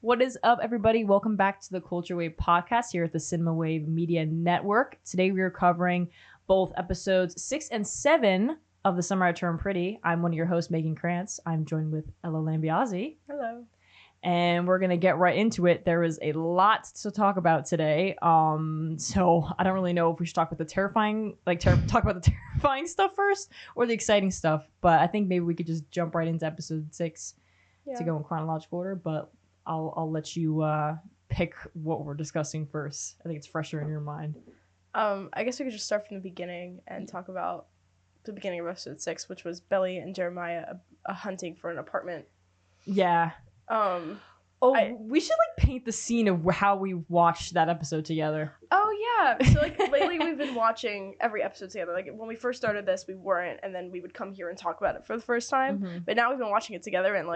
What is up, everybody? Welcome back to the Culture Wave podcast here at the Cinema Wave Media Network. Today we are covering both episodes 6 and 7 of The Summer I Turned Pretty. I'm one of your hosts, Meaghan Krantz. I'm joined with Ella Lambiazzi. Hello. And we're going to get right into it. There is a lot to talk about today. So I don't really know if we should talk about the terrifying, talk about the terrifying stuff first or the exciting stuff. But I think maybe we could just jump right into episode 6 to go in chronological order. But I'll let you pick what we're discussing first. I think it's fresher in your mind. I guess we could just start from the beginning and talk about the beginning of episode 6, which was Belly and Jeremiah hunting for an apartment. Yeah. We should paint the scene of how we watched that episode together. Oh yeah. So lately we've been watching every episode together. Like when we first started this, we weren't, and then we would come here and talk about it for the first time. Mm-hmm. But now we've been watching it together and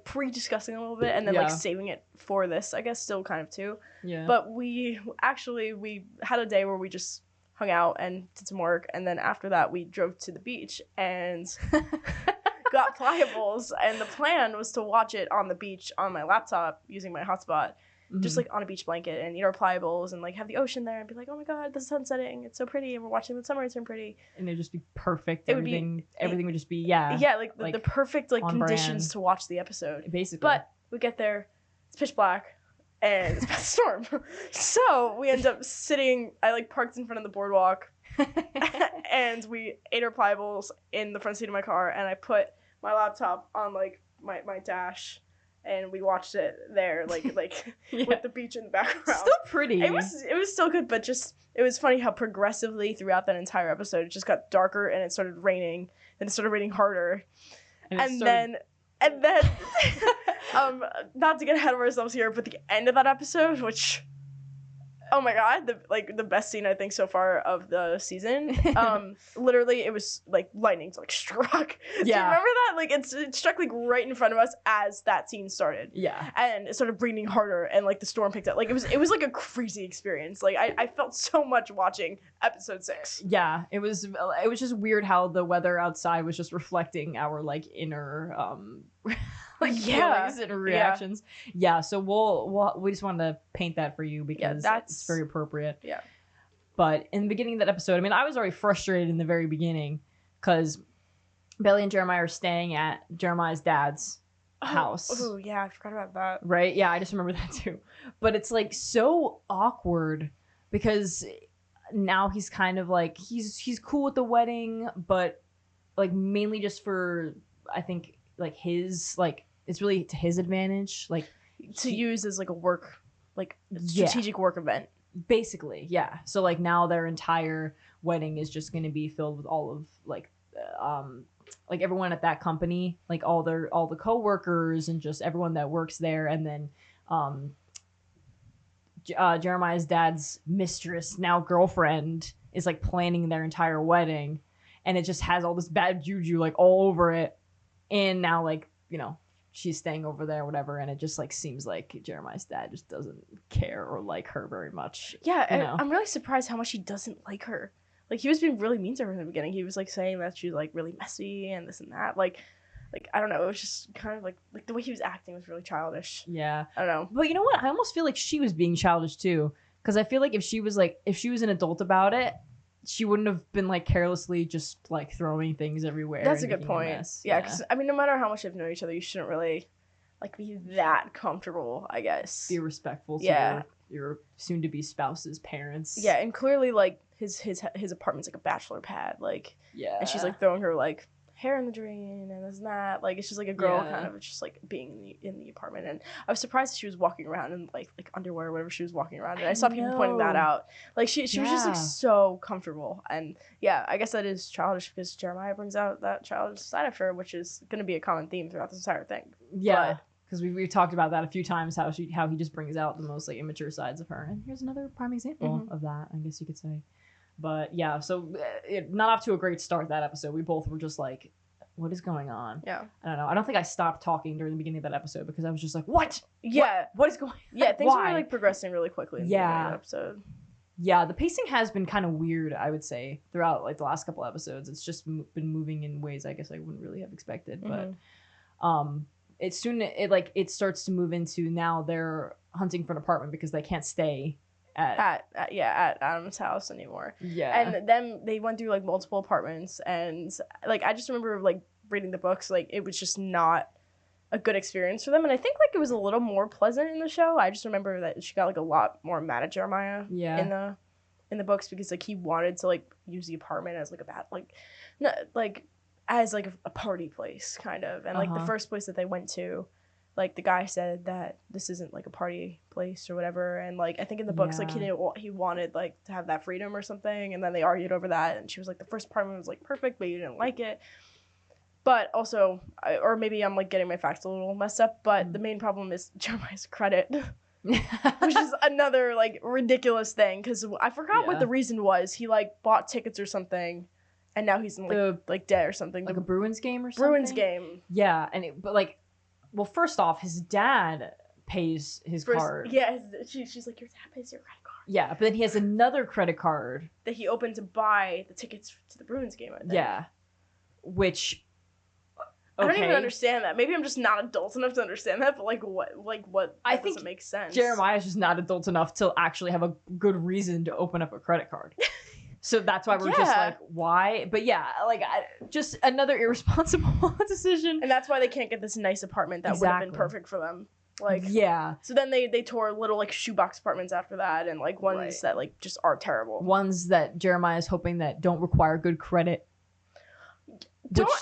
pre-discussing a little bit and then saving it for this, I guess, still kind of too. Yeah. But we had a day where we just hung out and did some work, and then after that we drove to the beach and got Pliables, and the plan was to watch it on the beach on my laptop using my hotspot. Mm-hmm. Just on a beach blanket and eat our Pliables and have the ocean there and be like, oh my god, the sun's setting, it's so pretty, and we're watching the summer turn pretty. And it'd just be perfect. Everything would just be the perfect conditions to watch the episode. Basically. But we get there, it's pitch black, and it's about to storm. So we end up sitting, I parked in front of the boardwalk and we ate our Pliables in the front seat of my car, and I put my laptop on my dash. And we watched it there, with the beach in the background. Still pretty. It was still good, but it was funny how progressively throughout that entire episode it just got darker and it started raining, and it started raining harder, and then not to get ahead of ourselves here, but the end of that episode, which, oh my god, the best scene I think so far of the season. Literally it was lightning struck. Yeah. Do you remember that? It struck right in front of us as that scene started. Yeah. And it started raining harder, and the storm picked up. It was a crazy experience. I felt so much watching episode 6. Yeah. It was just weird how the weather outside was just reflecting our inner feelings and reactions. Yeah, so we just wanted to paint that for you because it's very appropriate. Yeah. But in the beginning of that episode, I was already frustrated in the very beginning because Belly and Jeremiah are staying at Jeremiah's dad's house. Oh, yeah, I forgot about that. Right? Yeah, I just remember that too. But it's so awkward because now he's kind of he's cool with the wedding, but mainly just for, I think, his it's really to his advantage, to use as a work, strategic work event, basically. Yeah. So now their entire wedding is just going to be filled with all of everyone at that company, all the coworkers and just everyone that works there, and then Jeremiah's dad's mistress, now girlfriend, is planning their entire wedding, and it just has all this bad juju all over it. And now, she's staying over there or whatever, and it just, seems like Jeremiah's dad just doesn't care or like her very much. Yeah, I'm really surprised how much he doesn't like her. He was being really mean to her in the beginning. He was, saying that she was, really messy and this and that. I don't know, it was just kind of, the way he was acting was really childish. Yeah. I don't know. But you know what? I almost feel like she was being childish, too. Because I feel like if she was an adult about it, she wouldn't have been carelessly just throwing things everywhere. That's a good point. Yeah, because no matter how much you've known each other, you shouldn't really be that comfortable, I guess. Be respectful to your soon-to-be spouse's parents. Yeah, and clearly his apartment's a bachelor pad, and she's throwing her hair in the drain and this and that. It's just a girl kind of just being in the apartment. And I was surprised that she was walking around in underwear or whatever she was walking around. And I saw people pointing that out. She was just so comfortable. And yeah, I guess that is childish because Jeremiah brings out that childish side of her, which is going to be a common theme throughout this entire thing. Yeah. Because we've talked about that a few times, how he just brings out the most immature sides of her. And here's another prime example of that, I guess you could say. But yeah, so not off to a great start that episode. We both were just what is going on? Yeah. I don't know. I don't think I stopped talking during the beginning of that episode because I was just what? Yeah. What is going on? Yeah, things were progressing really quickly in the beginning of the episode. Yeah, the pacing has been kind of weird, I would say, throughout the last couple episodes. It's just been moving in ways I guess I wouldn't really have expected. But it starts to move into now they're hunting for an apartment because they can't stay at Adam's house anymore. Yeah. And then they went through like multiple apartments, and like I just remember like reading the books, like it was just not a good experience for them. And I think like it was a little more pleasant in the show. I just remember that she got like a lot more mad at Jeremiah in the books because like he wanted to like use the apartment as like a bad as like a party place kind of. And like the first place that they went to, like the guy said that this isn't like a party place or whatever, and like I think in the books like he wanted like to have that freedom or something, and then they argued over that, and she was like the first apartment was like perfect but you didn't like it. But also or maybe I'm like getting my facts a little messed up, but the main problem is Jeremiah's credit. Which is another like ridiculous thing because I forgot what the reason was. He like bought tickets or something, and now he's in like debt or something, like a Bruins game or something. Bruins game, yeah. And but like, well, first off, his dad pays his card. Yeah, she's like, your dad pays your credit card. Yeah, but then he has another credit card that he opened to buy the tickets to the Bruins game, I think. Yeah, which I don't even understand that. Maybe I'm just not adult enough to understand that, but what I think doesn't make sense. Jeremiah's just not adult enough to actually have a good reason to open up a credit card. So that's why we're just like, why? But yeah, like just another irresponsible decision. And that's why they can't get this nice apartment that would have been perfect for them. Like, yeah. So then they tour little like shoebox apartments after that, and like ones that like just are terrible. Ones that Jeremiah's hoping that don't require good credit.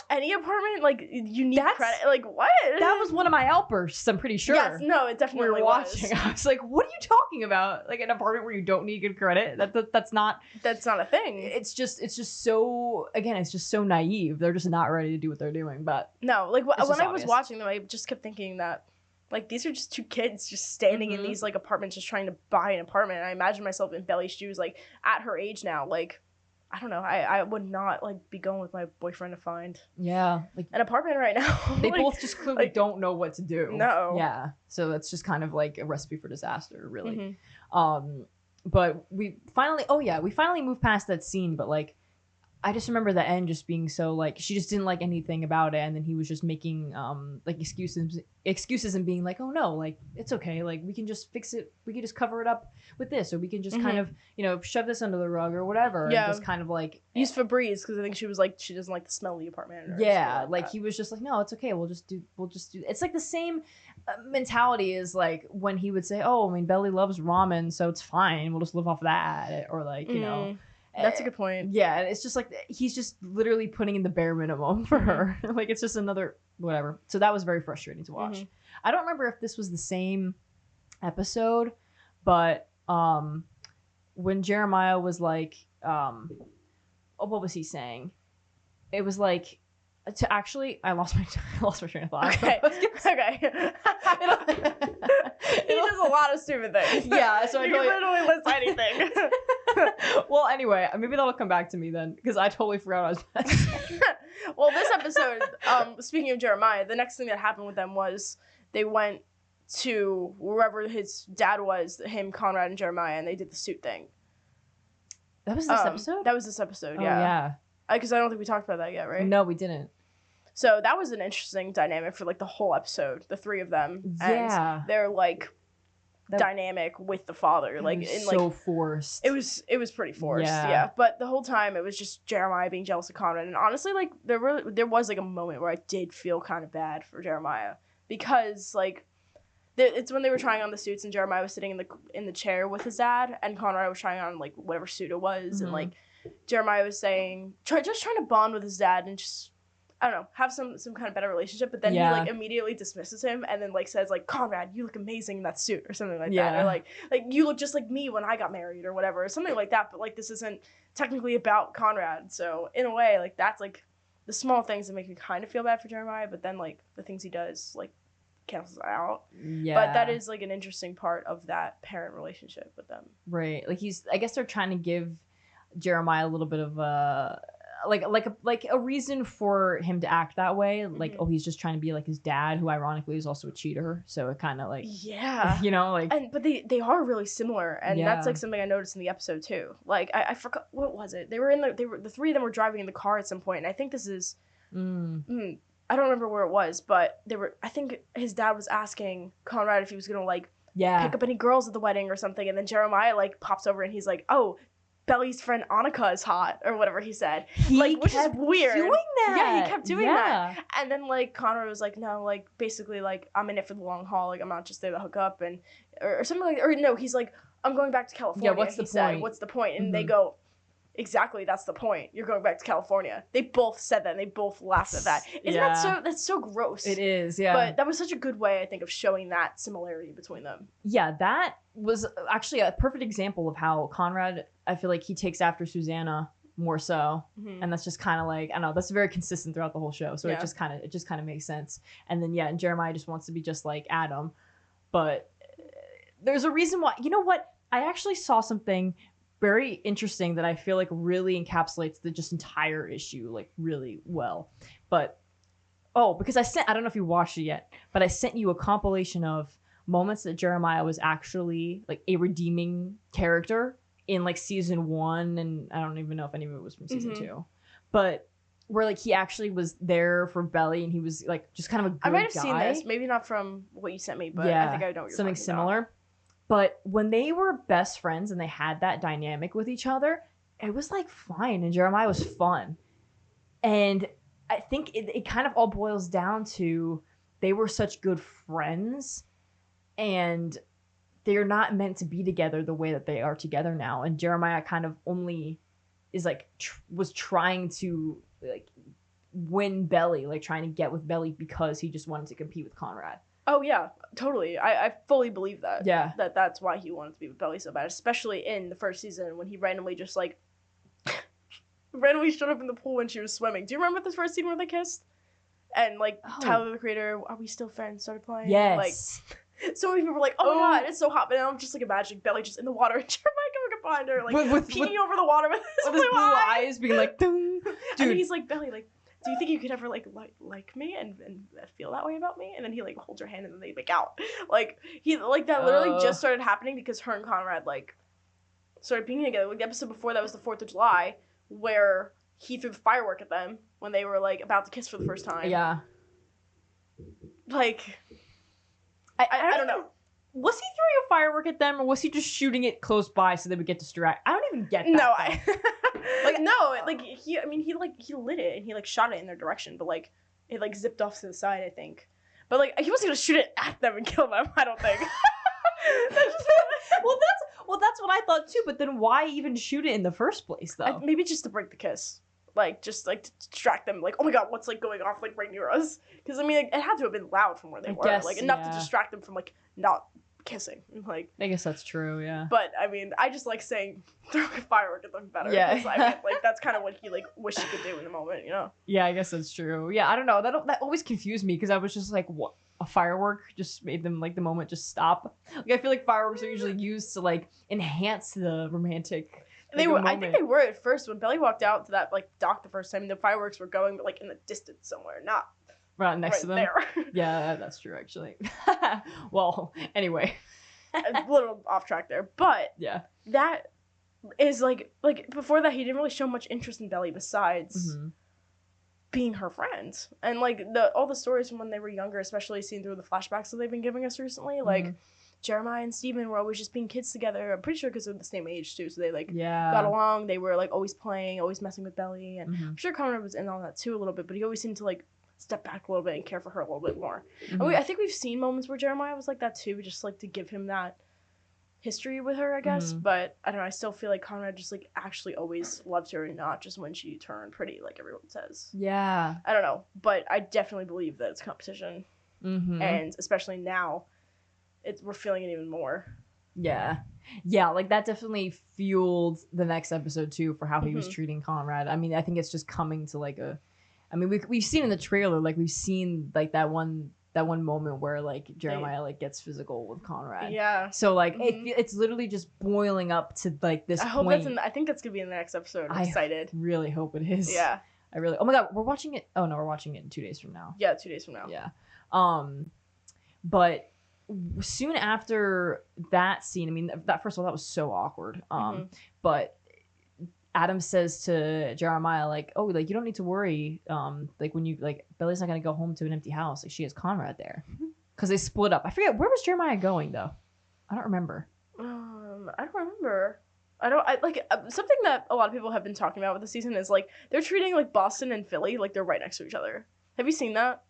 Any apartment like you need credit? Like what? That was one of my outbursts. I'm pretty sure. Yes, no, it definitely we were watching. I was like, "What are you talking about? Like an apartment where you don't need good credit? That's not a thing. It's just so it's just so naive. They're just not ready to do what they're doing. But no, like when I was watching them, I just kept thinking that like these are just two kids just standing in these like apartments, just trying to buy an apartment. And I imagine myself in Belly's shoes, like at her age now, like. I don't know. I would not like be going with my boyfriend to find like an apartment right now. They both just clearly don't know what to do. No. Yeah. So that's just kind of like a recipe for disaster, really. But we finally moved past that scene, but like I just remember the end just being so like she just didn't like anything about it, and then he was just making like excuses and being like, oh no, like it's okay, like we can just fix it, we can just cover it up with this, or we can just kind of shove this under the rug or whatever. Yeah, and just kind of like use Febreze because I think she was like she doesn't like the smell of the apartment. Yeah, like he was just like, no, it's okay, we'll just do. It's like the same mentality as like when he would say, oh, I mean, Belly loves ramen, so it's fine, we'll just live off that, or like you know. That's a good point. Yeah, it's just like he's just literally putting in the bare minimum for her. Like it's just another whatever. So that was very frustrating to watch. I don't remember if this was the same episode, but when Jeremiah was like, what was he saying? It was like to actually, I lost my train of thought. Okay. He does a lot of stupid things. Yeah, so you can literally list anything. Well, anyway, maybe that'll come back to me then, because I totally forgot what I was about to say. Well, this episode, speaking of Jeremiah, the next thing that happened with them was they went to wherever his dad was, him, Conrad, and Jeremiah, and they did the suit thing. That was this episode? That was this episode, yeah. Oh, yeah. Because I don't think we talked about that yet, right? No, we didn't. So that was an interesting dynamic for like the whole episode, the three of them. Yeah. And they're like dynamic with the father, like in like so forced. It was pretty forced, yeah. But the whole time it was just Jeremiah being jealous of Conrad, and honestly, like there was like a moment where I did feel kind of bad for Jeremiah because like it's when they were trying on the suits and Jeremiah was sitting in the chair with his dad, and Conrad was trying on like whatever suit it was, and like Jeremiah was saying trying to bond with his dad and just. I don't know, have some kind of better relationship, but then he like immediately dismisses him and then like says like, Conrad, you look amazing in that suit or something like that, or like you look just like me when I got married or whatever, or something like that. But like this isn't technically about Conrad, so in a way like that's like the small things that make me kind of feel bad for Jeremiah, but then like the things he does like cancels out. Yeah. But that is like an interesting part of that parent relationship with them. Right. Like I guess they're trying to give Jeremiah a little bit of a like a reason for him to act that way, like oh, he's just trying to be like his dad, who ironically is also a cheater, so it kind of like you know, like but they are really similar, and that's like something I noticed in the episode too. Like I forgot what was it, the three of them were driving in the car at some point, and I think this is I don't remember where it was, but I think his dad was asking Conrad if he was gonna like pick up any girls at the wedding or something, and then Jeremiah like pops over and he's like, oh, Belly's friend Annika is hot, or whatever he said. Which is weird. Doing that. Yeah, he kept doing that. And then like Conrad was like, no, like basically like I'm in it for the long haul, like I'm not just there to hook up and or something like, or no, he's like, I'm going back to California. Yeah, what's the point? What's the point? And they go, exactly, that's the point. You're going back to California. They both said that and they both laughed at that. Isn't that that's so gross? It is, yeah. But that was such a good way, I think, of showing that similarity between them. Yeah, that was actually a perfect example of how Conrad, I feel like he takes after Susanna more so. And that's just kind of like, I don't know, that's very consistent throughout the whole show. So it just kind of makes sense. And then and Jeremiah just wants to be just like Adam. But there's a reason why, you know what? I actually saw something very interesting that I feel like really encapsulates the just entire issue like really well. But because I don't know if you watched it yet, but I sent you a compilation of moments that Jeremiah was actually like a redeeming character in like season 1, and I don't even know if any of it was from season 2, but where like he actually was there for Belly and he was like just kind of a good guy. I might have seen this, maybe not from what you sent me, but I think I know what you're something talking similar. About. But when they were best friends and they had that dynamic with each other, it was like fine. And Jeremiah was fun. And I think it kind of all boils down to they were such good friends and they're not meant to be together the way that they are together now. And Jeremiah kind of only is like, was trying to like win Belly, like trying to get with Belly because he just wanted to compete with Conrad. Oh, yeah, totally. I fully believe that. Yeah. That's why he wanted to be with Belly so bad, especially in the first season when he randomly just, like, randomly showed up in the pool when she was swimming. Do you remember the first scene where they kissed? And, like, Tyler, the Creator, Are We Still Friends, started playing? Yes. Like, so many people were like, oh my god, it's so hot. But I'm just, like, imagining Belly just in the water and Jeremiah coming up behind her, like, peeking over the water with his blue eyes being like, dude. And he's like, Belly, like, do you think you could ever like me and feel that way about me? And then he like holds her hand and then they make out. Like he like that literally just started happening because her and Conrad like started being together. Like the episode before that was the 4th of July where he threw the firework at them when they were like about to kiss for the first time. Yeah. Like I don't know. Was he throwing a firework at them or was he just shooting it close by so they would get distracted? I don't even get that. No, he lit it and he like shot it in their direction, but like it like zipped off to the side, I think. But like he wasn't gonna shoot it at them and kill them, I don't think. That's what I thought too, but then why even shoot it in the first place though? Maybe just to break the kiss. Like just like to distract them, like, oh my god, what's like going off like right near us? Because I mean like, it had to have been loud from where they were, like enough to distract them from like not kissing. Like I guess that's true, yeah. But I mean, I just like saying throw a firework at them better. Yeah. I mean, like that's kind of what he like wished he could do in the moment, you know? Yeah, I guess that's true. Yeah, I don't know. That always confused me because I was just like, what? A firework just made them like the moment just stop. Like I feel like fireworks are usually used to like enhance the romantic. They were. I think they were at first when Belly walked out to that like dock the first time. The fireworks were going, but like in the distance somewhere, not right next to them. There. Yeah, that's true actually. Well, anyway, a little off track there, but yeah, that is like before that he didn't really show much interest in Belly besides being her friend, and like all the stories from when they were younger, especially seen through the flashbacks that they've been giving us recently, like. Jeremiah and Steven were always just being kids together. I'm pretty sure because they're the same age too, so they like got along. They were like always playing, always messing with Belly, and I'm sure Conrad was in on that too a little bit. But he always seemed to like step back a little bit and care for her a little bit more. And I think we've seen moments where Jeremiah was like that too, just like to give him that history with her, I guess. But I don't know. I still feel like Conrad just like actually always loved her, and not just when she turned pretty, like everyone says. Yeah. I don't know, but I definitely believe that it's competition, and especially now. We're feeling it even more. Yeah, like that definitely fueled the next episode too for how he was treating Conrad. I mean, I think it's just coming to like we've seen in the trailer, like we've seen like that one moment where like Jeremiah like gets physical with Conrad. Yeah. So like it's literally just boiling up to like this. I think that's gonna be in the next episode. I'm excited. Really hope it is. Yeah. Oh my god, we're watching it. Oh no, we're watching it in 2 days from now. Yeah, 2 days from now. Yeah. But soon after that scene, I mean, that first of all, that was so awkward. But Adam says to Jeremiah, like, oh, like, you don't need to worry. Like, when you, like, Belly's not going to go home to an empty house. Like, she has Conrad there. Because they split up. I forget, where was Jeremiah going, though? I don't remember. I don't remember. Something that a lot of people have been talking about with the season is, like, they're treating, like, Boston and Philly like they're right next to each other. Have you seen that?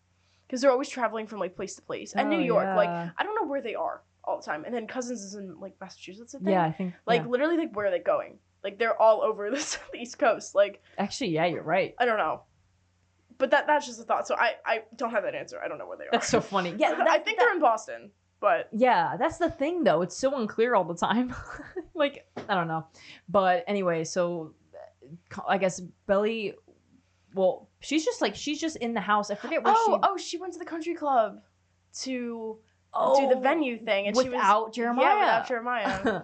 Because they're always traveling from, like, place to place. And New York, like, I don't know where they are all the time. And then Cousins is in, like, Massachusetts, I think. Yeah, I think. Like, literally, like, where are they going? Like, they're all over the East Coast. Like, actually, yeah, you're right. I don't know. But that's just a thought. So I don't have that answer. I don't know where they are. That's so funny. Yeah, I think they're in Boston. But yeah, that's the thing, though. It's so unclear all the time. Like, I don't know. But anyway, so I guess Belly, well, she's just in the house. I forget where she went to the country club to do the venue thing. And without Jeremiah. Yeah, without Jeremiah.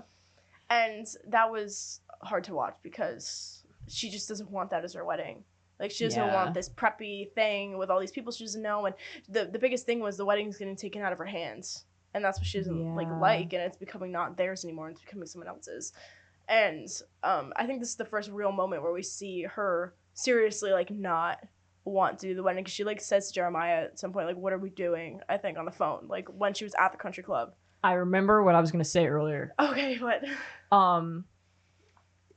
And that was hard to watch because she just doesn't want that as her wedding. Like, she doesn't want this preppy thing with all these people she doesn't know. And the biggest thing was the wedding's getting taken out of her hands. And that's what she doesn't like, and it's becoming not theirs anymore, and it's becoming someone else's. And I think this is the first real moment where we see her seriously, like, not want to do the wedding, because she, like, says to Jeremiah at some point, like, what are we doing, I think, on the phone, like, when she was at the country club. I remember what I was gonna say earlier. Okay, what?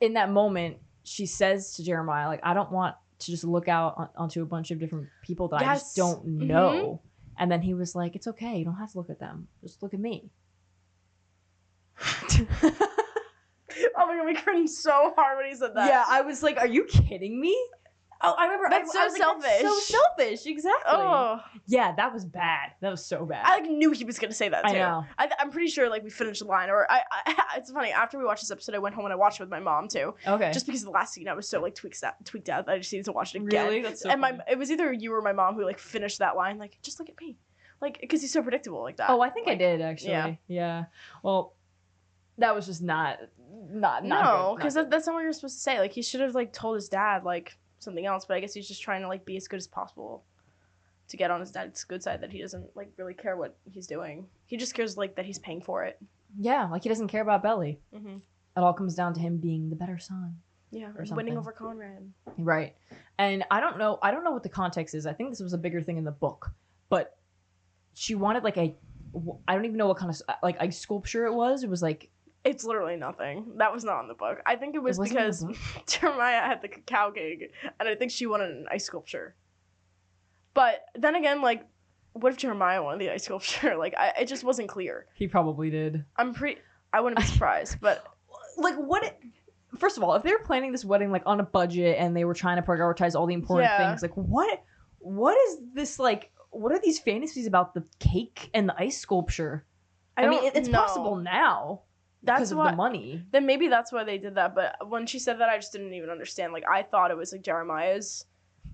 In that moment, she says to Jeremiah, like, I don't want to just look out onto a bunch of different people that I just don't know. Mm-hmm. And then he was like, it's okay. You don't have to look at them. Just look at me. Oh my God, we cringed so hard when he said that. Yeah, I was like, are you kidding me? Oh, I remember. That's so selfish. Like, that's so selfish, exactly. Oh. Yeah, that was bad. That was so bad. I, like, knew he was going to say that, too. I know. I'm pretty sure, like, we finished the line. Or it's funny, after we watched this episode, I went home and I watched it with my mom, too. Okay. Just because the last scene, I was so, like, tweaked out that I just needed to watch it again. Really? That's so and funny. It was either you or my mom who, like, finished that line, like, just look at me. Like, because he's so predictable like that. Oh, I think I did, actually. Yeah. Well, that was just not no, because that's not what you're supposed to say. Like, he should have, like, told his dad, like, something else, but I guess he's just trying to, like, be as good as possible to get on his dad's good side, that he doesn't, like, really care what he's doing. He just cares, like, that he's paying for it. Yeah, like, he doesn't care about Belly. Mm-hmm. It all comes down to him being the better son. Yeah, or winning over Conrad. Right. And I don't know what the context is. I think this was a bigger thing in the book, but she wanted, like, I don't even know what kind of, like, ice sculpture it was. It was like, it's literally nothing. That was not in the book. I think it was because Jeremiah had the cacao cake, and I think she wanted an ice sculpture. But then again, like, what if Jeremiah wanted the ice sculpture? Like, it just wasn't clear. He probably did. I wouldn't be surprised, but like, first of all, if they were planning this wedding, like, on a budget and they were trying to prioritize all the important things, like, what is this, like, what are these fantasies about the cake and the ice sculpture? I mean, it's possible now. Because of the money. Then maybe that's why they did that. But when she said that, I just didn't even understand. Like, I thought it was, like, Jeremiah's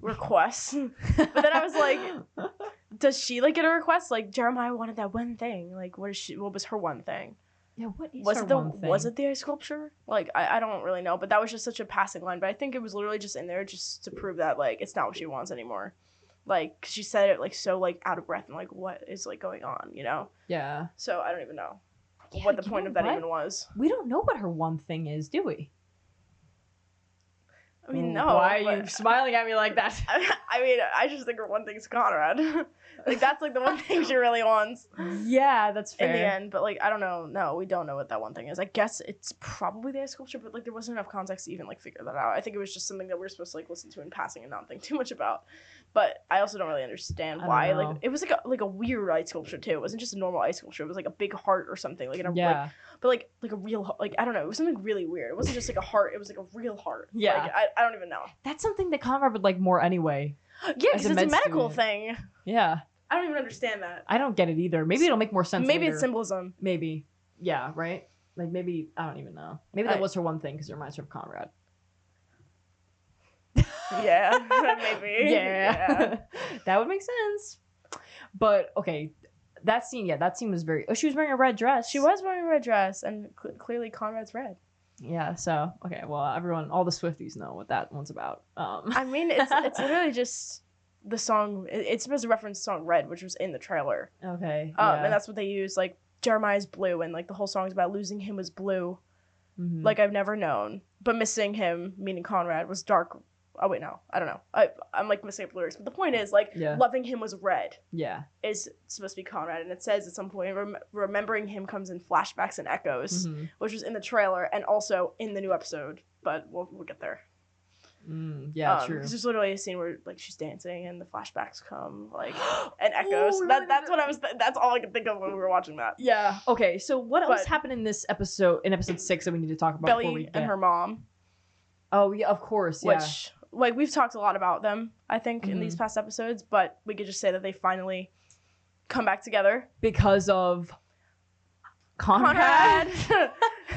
request. But then I was like, does she, like, get a request? Like, Jeremiah wanted that one thing. Like, what was her one thing? Yeah, what is was her it the one thing? Was it the ice sculpture? Like, I don't really know. But that was just such a passing line. But I think it was literally just in there just to prove that, like, it's not what she wants anymore. Like, 'cause she said it, like, so, like, out of breath and, like, what is, like, going on, you know? Yeah. So I don't even know. What the point of that even was. We don't know what her one thing is, do we? I mean, no. Why are you smiling at me like that? I mean, I just think her one thing's Conrad. Like, that's, like, the one thing she really wants. Yeah, that's fair. In the end, but, like, I don't know. No, we don't know what that one thing is. I guess it's probably the ice sculpture, but, like, there wasn't enough context to even, like, figure that out. I think it was just something that we were supposed to, like, listen to in passing and not think too much about. But I also don't really understand why. Like, it was like a weird ice sculpture too. It wasn't just a normal ice sculpture. It was like a big heart or something. Like, like a real, like, I don't know. It was something really weird. It wasn't just like a heart. It was like a real heart. Yeah. Like, I don't even know. That's something that Conrad would like more anyway. Yeah, because it's a medical thing. Yeah. I don't even understand that. I don't get it either. Maybe it'll make more sense. Maybe later. it's symbolism. Maybe. Yeah. Right. Like, maybe I don't even know. Maybe that was her one thing because it reminds her of Conrad. Yeah, maybe. Yeah. That would make sense. But okay, that scene was very. Oh, she was wearing a red dress. She was wearing a red dress, and clearly Conrad's red. Yeah. So okay, well, everyone, all the Swifties know what that one's about. I mean, it's literally just the song. It's supposed to reference the song "Red," which was in the trailer. Okay. And that's what they use. Like, Jeremiah's blue, and, like, the whole song's about losing him was blue. like I've never known. But missing him, meaning Conrad, was dark. Oh wait, no, I don't know. I'm like missing up the lyrics, but the point is like loving him was red. Yeah, is supposed to be Conrad, and it says at some point remembering him comes in flashbacks and echoes, which was in the trailer and also in the new episode. But we'll get there. Yeah, true. There's literally a scene where like she's dancing and the flashbacks come like and echoes. That's what I was. That's all I could think of when we were watching that. Yeah. Okay. So what else happened in this episode? In episode 6 that we need to talk about. Belly and her mom. Oh yeah, of course. Yeah. Which like we've talked a lot about them, I think, in these past episodes, but we could just say that they finally come back together because of Conrad.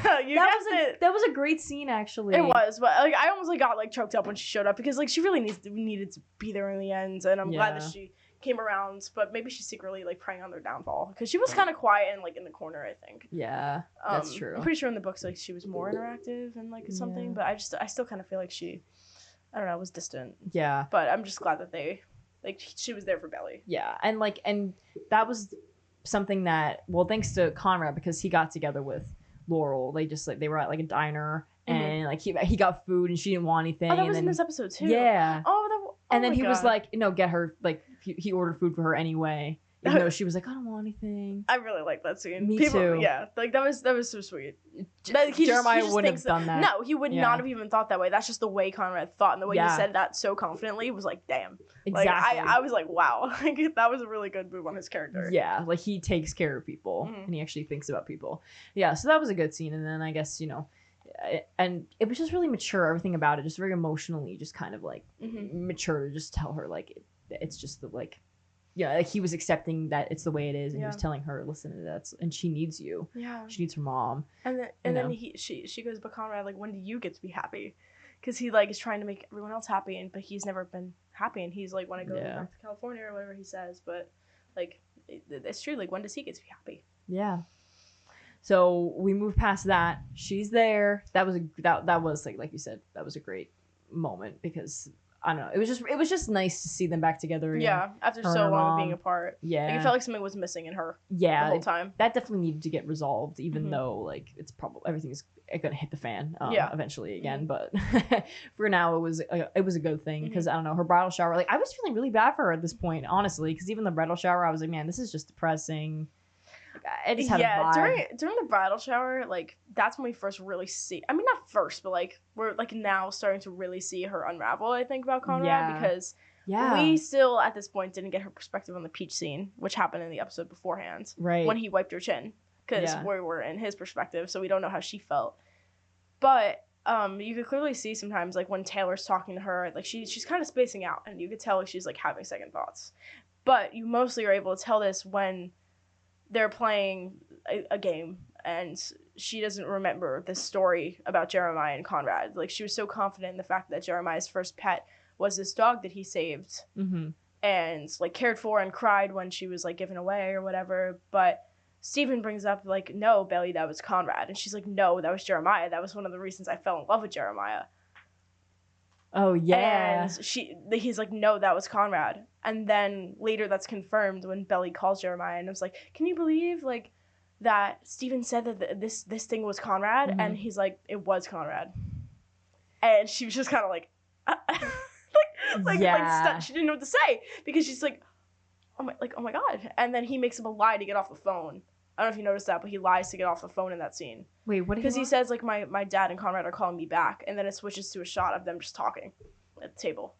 That was a great scene, actually. It was, but like I almost like got like choked up when she showed up because like she really needed to be there in the end, and I'm glad that she came around. But maybe she's secretly like preying on their downfall because she was kind of quiet and like in the corner, I think. Yeah, that's true. I'm pretty sure in the books like she was more interactive and like something, but I still kind of feel like she, I don't know, was distant. Yeah, but I'm just glad that she was there for Belly. Yeah, and that was something that, well, thanks to Conrad, because he got together with Laurel. They were at like a diner and like he got food and she didn't want anything. Oh, that was in this episode too. Yeah. And then he was like, get her, like he ordered food for her anyway. Even though she was like, I don't want anything. I really like that scene. Me too. Yeah, like that was so sweet. Jeremiah wouldn't have done that. No, he would not have even thought that way. That's just the way Conrad thought, and the way he said that so confidently was like, damn. Exactly. Like, I was like, wow, like that was a really good move on his character. Yeah, like he takes care of people and he actually thinks about people. Yeah, so that was a good scene, and then I guess and it was just really mature. Everything about it, just very emotionally, just kind of like mature to just tell her like it's just the like. Yeah, like he was accepting that it's the way it is, and he was telling her, "Listen, that's and she needs you. Yeah, she needs her mom." And then she goes, "But Conrad, like, when do you get to be happy?" Because he like is trying to make everyone else happy, but he's never been happy, and he's like, "When I go back to California or whatever he says," but like it's true. Like, when does he get to be happy? Yeah. So we move past that. She's there. That was like you said, that was a great moment because. I don't know. It was just nice to see them back together again. Yeah, after so long of being apart. Yeah, like, it felt like something was missing in her. Yeah, the whole time. That definitely needed to get resolved, even though like it's probably everything's gonna hit the fan. Eventually again. But for now, it was a good thing because I don't know, her bridal shower. Like I was feeling really bad for her at this point, honestly, because even the bridal shower, I was like, man, this is just depressing. I just had a vibe. During the bridal shower, like that's when we first really see. I mean, not first, but like we're like now starting to really see her unravel. I think about Conrad because we still at this point didn't get her perspective on the peach scene, which happened in the episode beforehand, right? When he wiped her chin, because we were in his perspective, so we don't know how she felt. But you could clearly see sometimes like when Taylor's talking to her, like she's kind of spacing out, and you could tell like she's like having second thoughts. But you mostly are able to tell this when they're playing a game and she doesn't remember this story about Jeremiah and Conrad. Like she was so confident in the fact that Jeremiah's first pet was this dog that he saved and like cared for and cried when she was like given away or whatever. But Steven brings up like, no, Belly, that was Conrad. And she's like, no, that was Jeremiah. That was one of the reasons I fell in love with Jeremiah. Oh, yeah. And he's like, no, that was Conrad. And then later that's confirmed when Belly calls Jeremiah and I was like, can you believe like that Steven said that this thing was Conrad? And he's like, it was Conrad. And she was just kind of like, she didn't know what to say because she's like, oh my God. And then he makes up a lie to get off the phone. I don't know if you noticed that, but he lies to get off the phone in that scene. Wait, what? Because he says like my dad and Conrad are calling me back, and then it switches to a shot of them just talking at the table.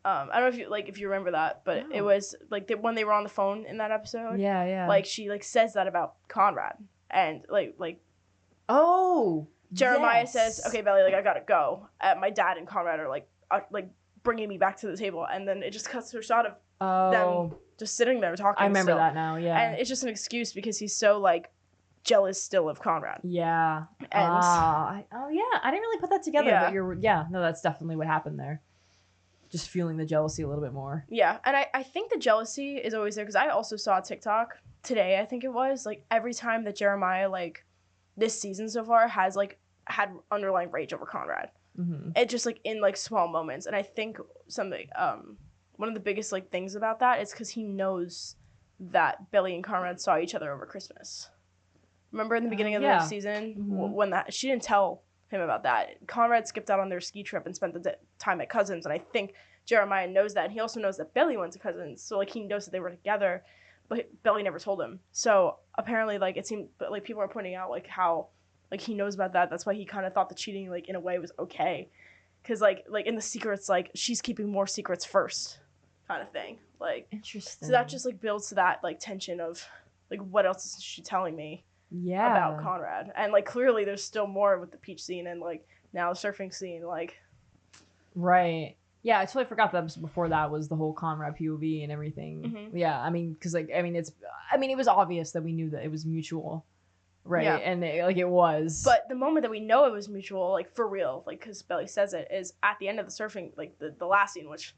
I don't know if you remember that, but it was like when they were on the phone in that episode. Yeah. Like she like says that about Conrad, and like. Oh. Jeremiah says, "Okay, Belly, like I gotta go." My dad and Conrad are like bringing me back to the table, and then it just cuts to a shot of them just sitting there talking. I remember that now, yeah. And it's just an excuse because he's so like jealous still of Conrad. Yeah. And I didn't really put that together, but that's definitely what happened there. Just feeling the jealousy a little bit more. Yeah, and I think the jealousy is always there because I also saw a TikTok today, I think it was, like every time that Jeremiah like this season so far has like had underlying rage over Conrad. It just like in like small moments, and I think something one of the biggest like things about that is because he knows that Billy and Conrad saw each other over Christmas. Remember in the beginning of the season when she didn't tell him about that. Conrad skipped out on their ski trip and spent the time at Cousins, and I think Jeremiah knows that, and he also knows that Belly went to Cousins, so like he knows that they were together, but Belly never told him. So apparently, like it seemed, but like people are pointing out like how like he knows about that. That's why he kind of thought the cheating like in a way was okay, because like in the secrets, like she's keeping more secrets first, kind of thing. Like interesting. So that just like builds to that like tension of like what else is she telling me? Yeah. About Conrad. And like clearly there's still more with the Peach scene and like now the surfing scene, like right. Yeah, I totally forgot the episode before that was the whole Conrad POV and everything. Mm-hmm. Yeah, I mean, because like it was obvious that we knew that it was mutual, right? Yeah. And it was. But the moment that we know it was mutual, like for real, like because Belly says it, is at the end of the surfing, like the last scene, which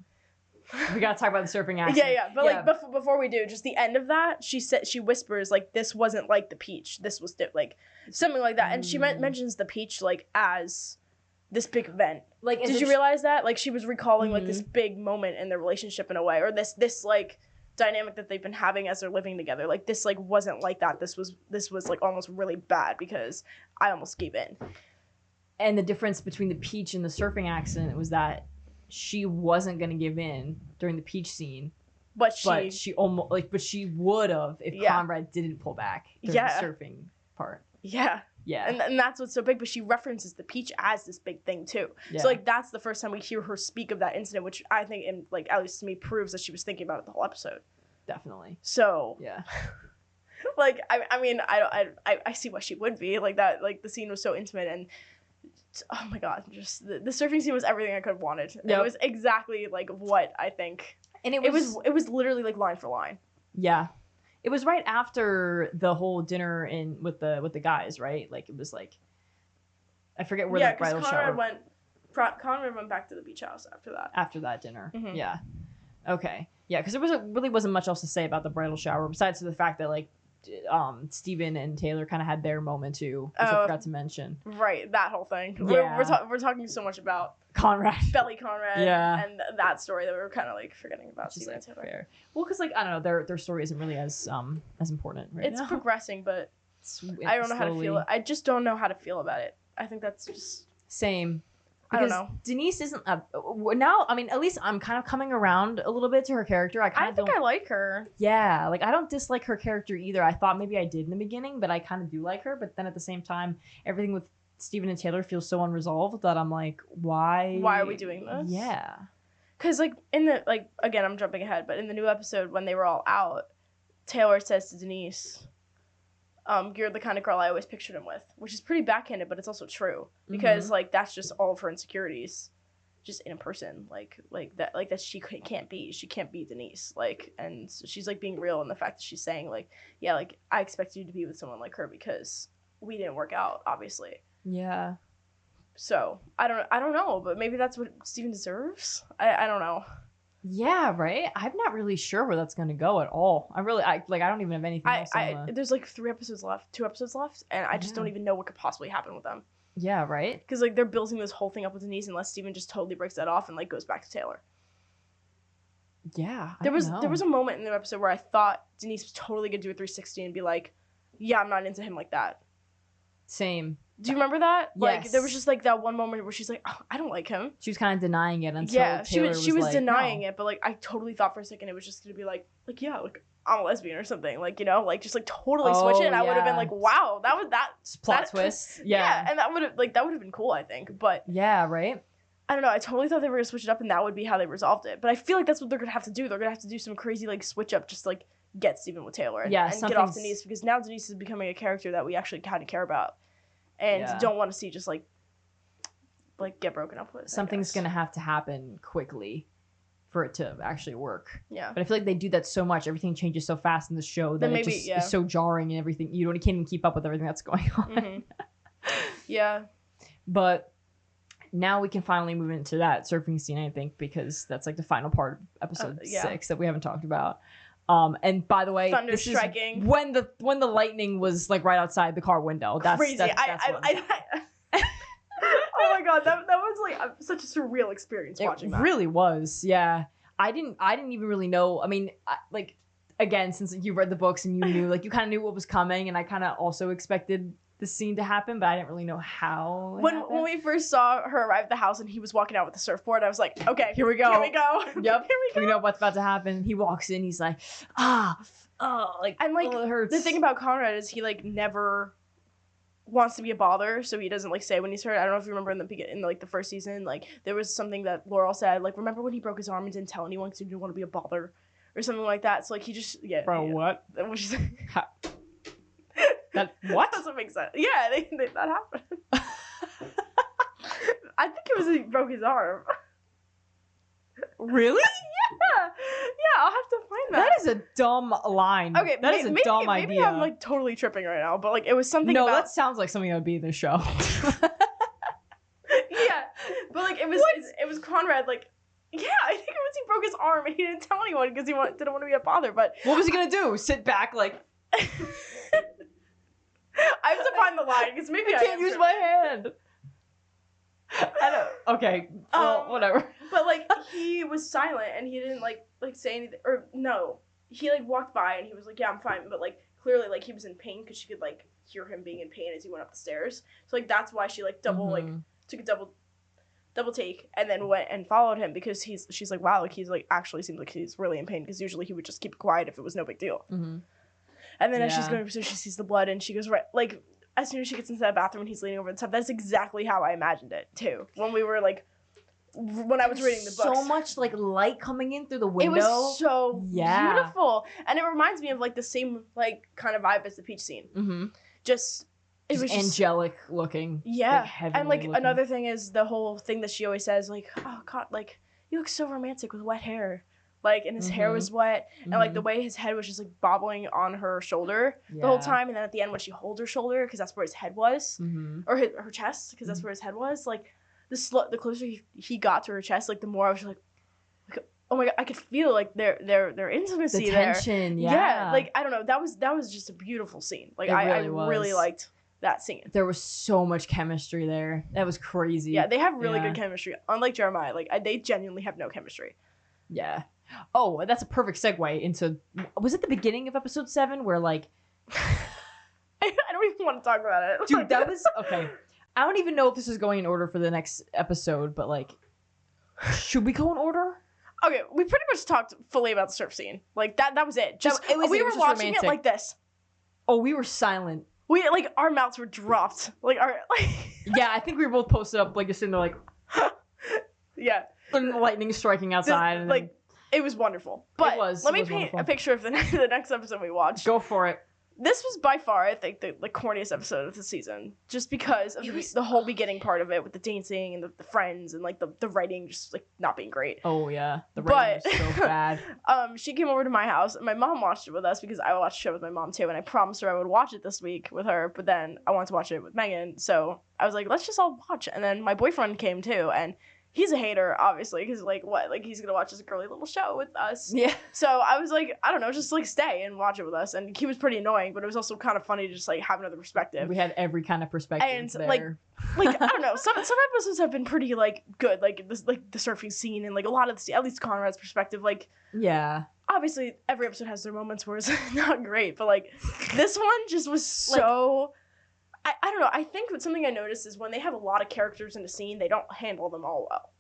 we gotta talk about the surfing accident. Yeah, but like before we do, just the end of that, she whispers like this wasn't like the Peach, this was like something like that, and she mentions the Peach like as this big event. Like, did you realize that? Like she was recalling like this big moment in their relationship in a way, or this like dynamic that they've been having as they're living together. Like this like wasn't like that. This was like almost really bad because I almost gave in. And the difference between the Peach and the surfing accident was that she wasn't gonna give in during the Peach scene, but she almost like, but she would have if Conrad didn't pull back during the surfing part. Yeah, and that's what's so big. But she references the Peach as this big thing too. Yeah. So like that's the first time we hear her speak of that incident, which I think, in like at least to me, proves that she was thinking about it the whole episode. Definitely. So yeah. Like I mean I see why she would be like that. Like the scene was so intimate and. Oh my god, just the surfing scene was everything I could have wanted. Yep. It was exactly like what I think. And it was literally like line for line. Yeah. It was right after the whole dinner with the guys, right? Like it was like I forget where the bridal shower. Conrad went back to the beach house after that. After that dinner. Mm-hmm. Yeah. Okay. Yeah, because there really wasn't much else to say about the bridal shower besides the fact that like Steven and Taylor kind of had their moment too, which I forgot to mention. Right, that whole thing. Yeah. We're talking so much about Conrad, and that story that we were kind of like forgetting about Steven and Taylor. Fair. Well, because like I don't know, their story isn't really as important right It's progressing, but I don't know how to feel. I just don't know how to feel about it. I think that's just same. Because I don't know. Denise isn't now. I mean, at least I'm kind of coming around a little bit to her character. I think I like her. Yeah, like I don't dislike her character either. I thought maybe I did in the beginning, but I kind of do like her. But then at the same time, everything with Steven and Taylor feels so unresolved that I'm like, why are we doing this? Yeah, because like in the again, I'm jumping ahead, but in the new episode when they were all out, Taylor says to Denise, you're the kind of girl I always pictured him with, which is pretty backhanded, but it's also true because like that's just all of her insecurities, just in a person, like that she can't be Denise, like, and so she's like being real in the fact that she's saying like, yeah, like I expect you to be with someone like her because we didn't work out, obviously. Yeah. So I don't know, but maybe that's what Steven deserves. I don't know. Yeah, right. I'm not really sure where that's gonna go at all. I don't even have anything else. There's like 2 episodes left, and I just don't even know what could possibly happen with them. Yeah, right. Because like they're building this whole thing up with Denise, unless Steven just totally breaks that off and like goes back to Taylor. Yeah, there was a moment in the episode where I thought Denise was totally gonna do a 360 and be like, "Yeah, I'm not into him like that." Same. Do you remember that? Yes. Like there was just like that one moment where she's like, "Oh, I don't like him." She was kind of denying it until Taylor she was like, denying no. it, but like I totally thought for a second it was just gonna be like yeah, like I'm a lesbian or something, like, you know, like just like totally switch it, and I would have been like, wow, that plot twist. Yeah, and that would have been cool, I think. But yeah, right. I don't know. I totally thought they were gonna switch it up, and that would be how they resolved it. But I feel like that's what they're gonna have to do. They're gonna have to do some crazy like switch up, just like get Steven with Taylor, and get off Denise, because now Denise is becoming a character that we actually kind of care about, and don't want to see just like get broken up with. Something's gonna have to happen quickly for it to actually work. Yeah. But I feel like they do that so much. Everything changes so fast in the show that it just is so jarring, and everything can't even keep up with everything that's going on. Mm-hmm. Yeah. But now we can finally move into that surfing scene, I think, because that's like the final part of episode 6 that we haven't talked about. And by the way, thunder striking. When the lightning was like right outside the car window. That's crazy. Oh my god, that was like such a surreal experience watching that. It really was. Yeah. I didn't even really know. I mean, again, since you read the books and you knew, like, you kind of knew what was coming, and I kind of also expected the scene to happen, but I didn't really know how. When we first saw her arrive at the house and he was walking out with the surfboard, I was like, okay, here we go. Here we go. Yep. Here we go. We know what's about to happen. He walks in, he's like, like, and like, it hurts. the thing about Conrad is he like never wants to be a bother, so he doesn't like say when he's hurt. I don't know if you remember in like the first season, like there was something that Laurel said, like, remember when he broke his arm and didn't tell anyone because he didn't want to be a bother or something like that. So like he just what? Which is that what? That doesn't make sense. Yeah, that happened. I think it was he broke his arm. Really? Yeah, I'll have to find that. That is a dumb line. Okay, that is a dumb idea. Maybe I'm like totally tripping right now, but like it was something. No, that sounds like something that would be in the show. Yeah, but like it was Conrad. Like, yeah, I think it was he broke his arm and he didn't tell anyone because he didn't want to be a bother. But what was he gonna do? Sit back like? I have to find the line because maybe I can't use my hand. I don't. Okay. Well, whatever. But like he was silent and he didn't like say anything, or no, he like walked by and he was like, yeah, I'm fine, but like clearly like he was in pain because she could like hear him being in pain as he went up the stairs. So like that's why she like took a double take and then went and followed him because she's like, wow, like he's like actually seems like he's really in pain because usually he would just keep quiet if it was no big deal. Mm-hmm. And then as she's going, so she sees the blood and she goes right like. As soon as she gets into that bathroom and he's leaning over the tub, that's exactly how I imagined it too. When I was reading the books, so much like light coming in through the window. It was so beautiful, and it reminds me of like the same like kind of vibe as the peach scene. Mm-hmm. It was angelic looking. Yeah, like, and like looking. Another thing is the whole thing that she always says, like, oh God, like you look so romantic with wet hair. Like, and his hair was wet, and like the way his head was just like bobbling on her shoulder the whole time, and then at the end when she holds her shoulder, because that's where his head was, or her chest, because that's where his head was. Like, the closer he got to her chest, like the more I was just like, oh my God, I could feel like their intimacy, the tension, there. Yeah, like I don't know, that was just a beautiful scene. Like I really liked that scene. There was so much chemistry there. That was crazy. Yeah, they have really good chemistry. Unlike Jeremiah, like they genuinely have no chemistry. Yeah. Oh, that's a perfect segue into. Was it the beginning of episode 7 where like? I don't even want to talk about it. Dude, that was okay. I don't even know if this is going in order for the next episode, but like, should we go in order? Okay, we pretty much talked fully about the surf scene. Like that was it. We were watching romantic. it like this. Oh, we were silent. We like our mouths were dropped. Yeah, I think we were both posted up like just sitting there like. Yeah. And lightning striking outside. Like. It was wonderful. But let me paint wonderful. a picture of the next episode we watched. Go for it. This was by far, I think, the corniest episode of the season. Just because of the whole beginning part of it with the dancing and the friends and like the writing just like not being great. Oh yeah. The writing was so bad. She came over to my house and my mom watched it with us because I watched the show with my mom too, and I promised her I would watch it this week with her, but then I wanted to watch it with Megan, so I was like, let's just all watch. And then my boyfriend came too, and he's a hater, obviously, because, like, what? Like, he's going to watch this girly little show with us. Yeah. So I was like, I don't know, just, like, stay and watch it with us. And he was pretty annoying, but it was also kind of funny to just, like, have another perspective. We had every kind of perspective and, there. Like I don't know, some episodes have been pretty, like, good. Like, this, like, the surfing scene and, like, a lot of the, at least Conrad's perspective, like... Yeah. Obviously, every episode has their moments where it's not great, but, like, this one just was so... I don't know, I think something I noticed is when they have a lot of characters in a scene, they don't handle them all well.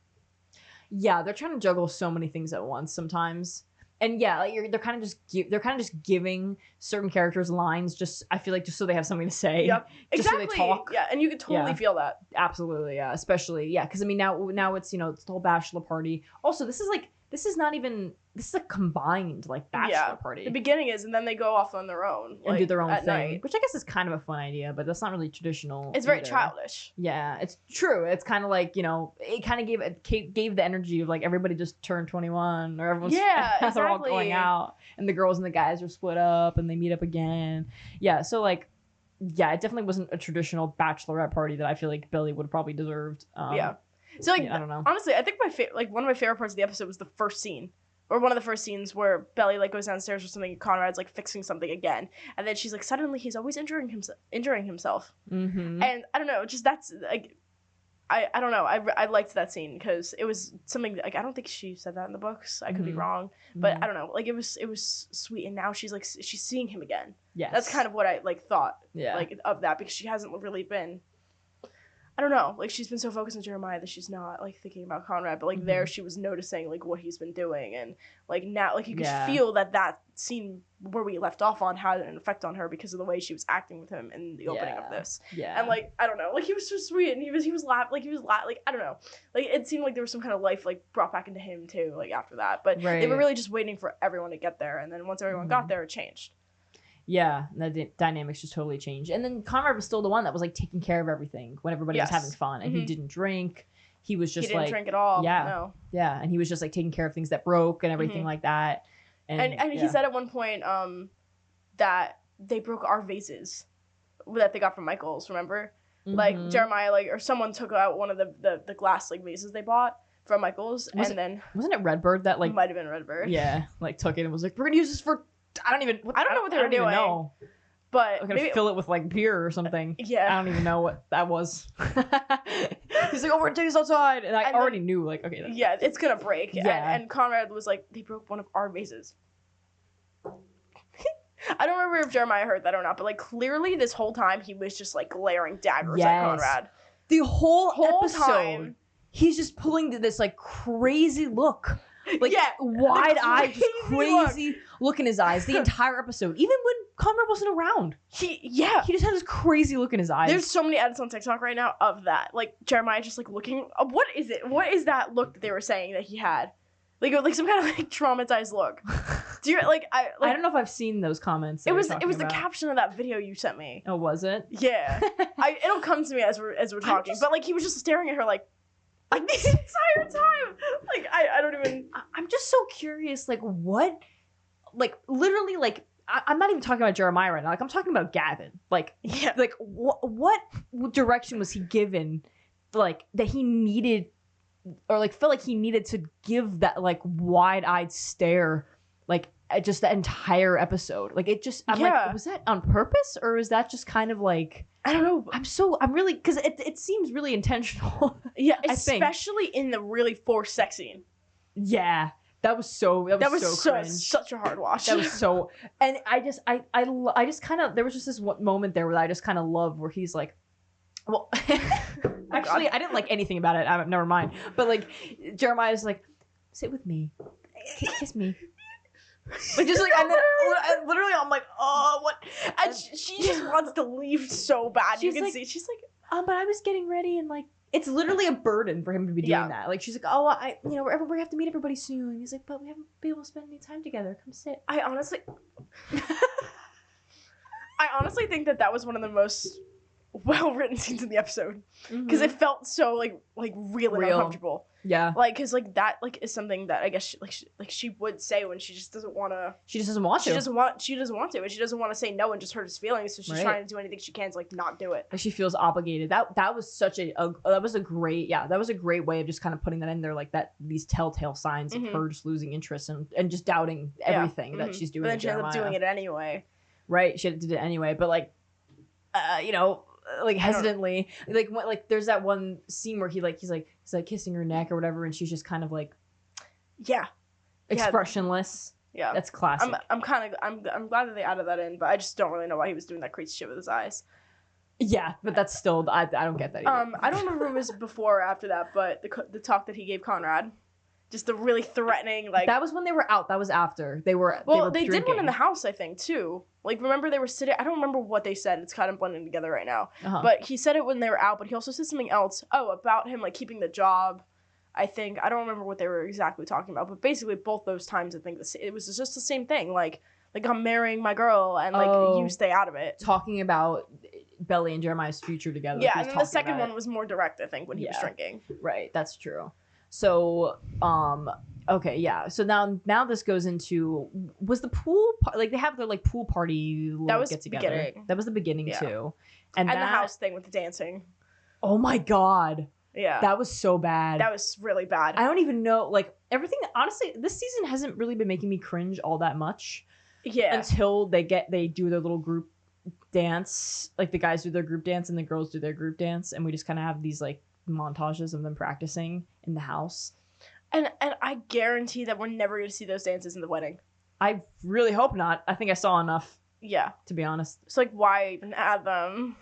Yeah, they're trying to juggle so many things at once sometimes, and yeah, like they're kind of just giving certain characters lines. Just I feel like just so they have something to say. Yep, exactly. So they talk. Yeah, and you could totally feel that. Absolutely, yeah. Especially because I mean now it's it's the whole bachelor party. Also, this is a combined like bachelor party. The beginning is, and then they go off on their own and do their own thing, night. Which I guess is kind of a fun idea, but that's not really traditional. It's very childish. Yeah, it's true. It's kind of like it kind of gave the energy of like everybody just turned 21 or everyone's exactly. They're all going out and the girls and the guys are split up and they meet up again. Yeah, so like it definitely wasn't a traditional bachelorette party that I feel like Billy would have probably deserved. So like I don't know. Honestly, I think one of my favorite parts of the episode was the first scene. Or one of the first scenes where Belly like goes downstairs or something and Conrad's like fixing something again. And then she's like, suddenly he's always injuring himself. Mm-hmm. And I don't know, just that's like, I don't know. I liked that scene because it was something like I don't think she said that in the books. I could be wrong, but I don't know. Like it was sweet, and now she's like she's seeing him again. Yes, that's kind of what I like thought. Yeah, like of that because she hasn't really been. I don't know. Like she's been so focused on Jeremiah that she's not like thinking about Conrad. But like there, she was noticing like what he's been doing, and like now, like you could feel that scene where we left off on had an effect on her because of the way she was acting with him in the opening of this. Yeah, and like I don't know, like he was so sweet, and he was laughing, like I don't know, like it seemed like there was some kind of life like brought back into him too, like after that. But they were really just waiting for everyone to get there, and then once everyone got there, it changed. Yeah, the dynamics just totally changed. And then Conrad was still the one that was like taking care of everything when everybody was having fun, and he didn't drink. He was just he didn't drink at all. Yeah, no. Yeah, and he was just like taking care of things that broke and everything like that. And he said at one point that they broke our vases that they got from Michael's. Remember, like Jeremiah, like or someone took out one of the glass like vases they bought from Michael's, then wasn't it Redbird that like might have been Redbird? Yeah, like took it and was like, we're gonna use this for. I don't know what they were doing. Know. But I'm gonna fill it with like beer or something. Yeah. I don't even know what that was. He's like, oh, we're gonna take this outside. And I already knew, like, okay. It's gonna break. Yeah. And Conrad was like, they broke one of our vases. I don't remember if Jeremiah heard that or not, but like clearly this whole time he was just like glaring daggers at Conrad. The whole episode, time. He's just pulling this like crazy look. Like wide-eyed, just crazy look in his eyes the entire episode. Even when Conrad wasn't around. He just had this crazy look in his eyes. There's so many edits on TikTok right now of that. Like Jeremiah just like looking. What is it? What is that look that they were saying that he had? Like some kind of like traumatized look. Do you like? I don't know if I've seen those comments. It was the caption of that video you sent me. Oh, was it? Yeah. It'll come to me as we're talking. But like he was just staring at her like the entire time. Like I don't even. I'm just so curious. Like what? Like literally like. I'm not even talking about Jeremiah right now. Like I'm talking about Gavin. Like like what direction was he given? Like that he needed, or like felt like he needed to give that like wide-eyed stare, like at just the entire episode. Like it just. I'm like, was that on purpose or is that just kind of like? I don't know. I'm really because it seems really intentional. Yeah, especially in the really forced sex scene. Yeah. That was so such a hard watch. That was so, and I just kind of, there was just this one moment there where I just kind of love where he's like, well, actually I didn't like anything about it. Never mind. But like Jeremiah's like, sit with me, kiss me. Like just like and then literally I'm like, oh what? And she just wants to leave so bad. You can see she's like, but I was getting ready and like. It's literally a burden for him to be doing that. Like she's like, oh, we have to meet everybody soon. He's like, but we haven't been able to spend any time together. Come sit. I honestly think that was one of the most well-written scenes in the episode because it felt so like real and uncomfortable. Yeah, like because like that like is something that I guess she would say when she just doesn't want to. She just doesn't want to. She doesn't want to, and she doesn't want to say no and just hurt his feelings. So she's trying to do anything she can to like not do it. Like she feels obligated. That was such that was a great way of just kind of putting that in there, like that these telltale signs of her just losing interest and just doubting everything that she's doing. But then she ends up doing it anyway. Right, she did it anyway, but like, like hesitantly, like there's that one scene where he's kissing her neck or whatever, and she's just kind of like, expressionless. Yeah, that's classic. I'm glad that they added that in, but I just don't really know why he was doing that crazy shit with his eyes. Yeah, but that's still I don't get that either. I don't remember if it was before or after that, but the talk that he gave Conrad. Just the really threatening, like... That was when they were out. That was after. They were they did one in the house, I think, too. Like, remember they were sitting... I don't remember what they said. It's kind of blending together right now. But he said it when they were out, but he also said something else. Oh, about him, like, keeping the job, I think. I don't remember what they were exactly talking about. But basically, both those times, I think it was just the same thing. Like I'm marrying my girl, and, like, you stay out of it. Talking about Belly and Jeremiah's future together. Yeah, and then the second one was more direct, I think, when he was drinking. Right, that's true. So, okay, yeah. So now this goes into, was the pool, like they have their like pool party get together. Beginning. That was the beginning too. And the house thing with the dancing. Oh my God. Yeah. That was so bad. That was really bad. I don't even know, like everything, honestly, this season hasn't really been making me cringe all that much. Yeah. Until they do their little group dance, like the guys do their group dance and the girls do their group dance. And we just kind of have these like montages of them practicing in the house. And I guarantee that we're never going to see those dances in the wedding. I really hope not. I think I saw enough. Yeah. To be honest. It's like, why even add them?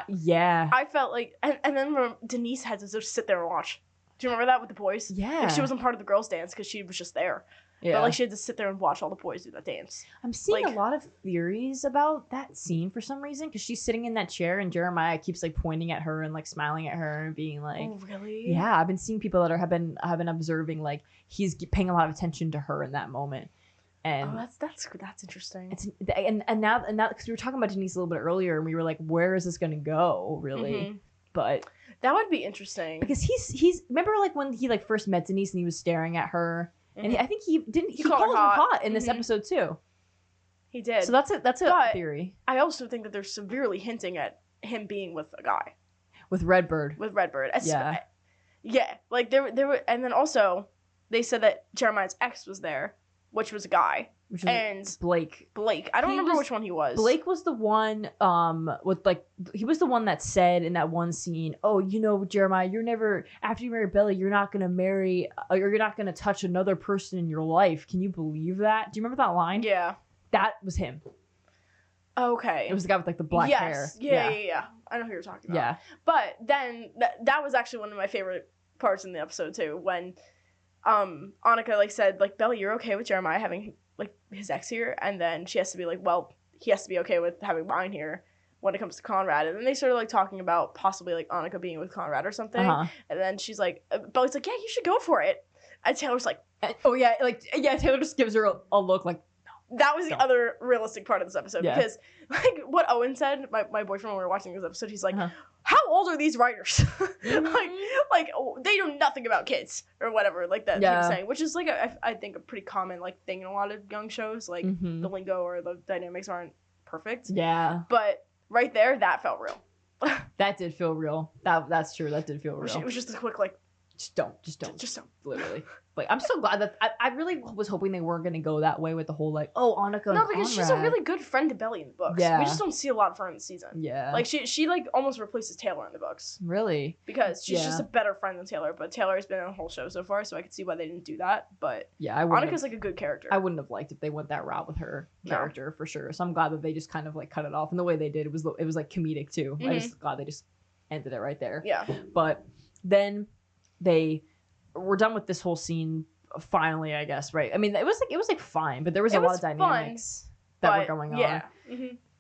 Yeah. I felt like, and then Denise had to just sit there and watch. Do you remember that with the boys? Yeah. Like, she wasn't part of the girls' dance because she was just there. Yeah. But, like, she had to sit there and watch all the boys do that dance. I'm seeing a lot of theories about that scene for some reason, because she's sitting in that chair and Jeremiah keeps, like, pointing at her and, like, smiling at her and being like... Oh, really? Yeah, I've been seeing people that have been observing, like, he's paying a lot of attention to her in that moment. And that's interesting. And now because we were talking about Denise a little bit earlier and we were like, where is this going to go, really? Mm-hmm. But... That would be interesting. Because he's... Remember, like, when he, like, first met Denise and he was staring at her... And I think he called her hot in this episode too. He did. So that's a theory. I also think that they're severely hinting at him being with a guy. With Redbird. Yeah. Yeah. Like there were, and then also they said that Jeremiah's ex was there, which was a guy. And Blake. I don't remember which one he was. Blake was the one with like he was the one that said in that one scene, "Oh, you know, Jeremiah, you're never after you marry Belly, you're not gonna marry or you're not gonna touch another person in your life." Can you believe that? Do you remember that line? Yeah. That was him. Okay. It was the guy with like the black hair. Yeah. I know who you're talking about. Yeah. But then that was actually one of my favorite parts in the episode too, when Annika like said like, "Belly, you're okay with Jeremiah having like his ex here?" And then she has to be like, "Well, he has to be okay with having mine here when it comes to Conrad." And then they started like talking about possibly like Annika being with Conrad or something. And then she's like, Belly's like, "Yeah, you should go for it." And Taylor's like, "Oh yeah," Taylor just gives her a look like, no. That was the other realistic part of this episode because like what Owen said, my boyfriend when we were watching this episode, he's like, "How old are these writers?" like they know nothing about kids or whatever like that he was saying, which is like I think a pretty common like thing in a lot of young shows, like the lingo or the dynamics aren't perfect. Yeah. But right there, that felt real. That did feel real. That's true. That did feel real. It was just a quick like, just don't. Literally. Like, I'm so glad that I really was hoping they weren't going to go that way with the whole, like, oh, Annika and No, because Conrad. She's a really good friend to Belly in the books. Yeah. We just don't see a lot of her in the season. Yeah. Like, she like, almost replaces Taylor in the books. Really? Because she's just a better friend than Taylor, but Taylor's been in the whole show so far, so I could see why they didn't do that, but yeah, Annika's, like, a good character. I wouldn't have liked if they went that route with her character, for sure. So I'm glad that they just kind of, like, cut it off, and the way they did, it was like, comedic, too. I'm just glad they just ended it right there. Yeah. But then we're done with this whole scene finally, I guess, right? I mean, it was like fine, but there was a lot of dynamics that were going on. Yeah.